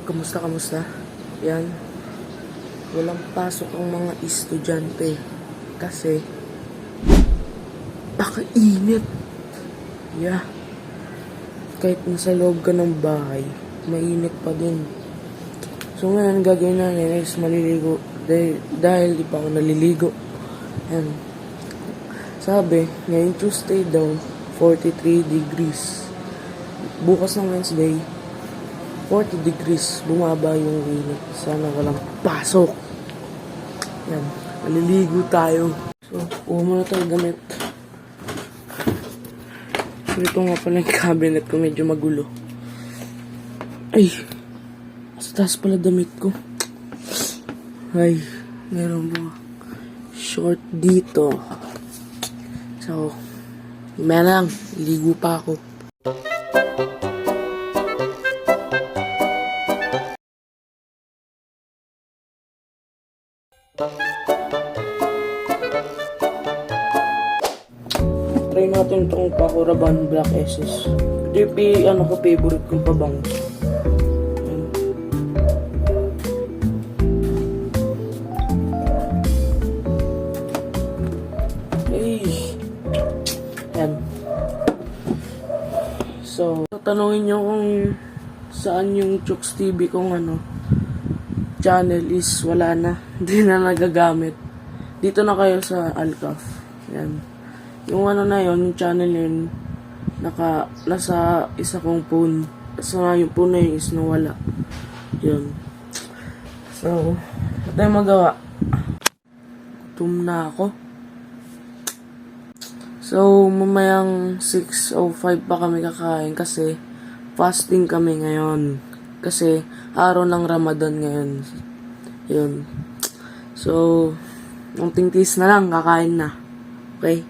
Kamusta? Yan. Walang pasok ang mga estudyante. Kasi, pakainit. Yeah. Kahit nasa loob ka ng bahay, mainit pa din. So ngayon, gagawin natin is maliligo. Dahil di pa ako naliligo. Yan. Sabi, ngayon Tuesday daw, 43 degrees. Bukas ng Wednesday, 40 degrees. Bumaba yung init. Sana walang pasok. Yan. Maliligo tayo. So, muna tayo gamit. So, ito nga pala yung cabinet ko. Medyo magulo. Ay! Sa taas pala damit ko. Ay, meron mga short dito. So, may lang. Ligo pa ako. Try natin itong Paco Rabanne Black Essence. Ito yung favorite kong pabango. Yan. So, tatanungin nyo kung saan yung Chooks TV kung channel is wala na. Hindi na nagagamit. Dito na kayo sa Alcaf. Yan. Yung na yun, yung channel yun, nasa isa kong phone. So, yung phone na yun is nawala. Yun. So, ano tayo magawa? Gutom na ako. So, mamayang 6:05 pa kami kakain kasi fasting kami ngayon. Kasi araw ng Ramadan ngayon. Yun. So, ang tingtis na lang, kakain na. Okay?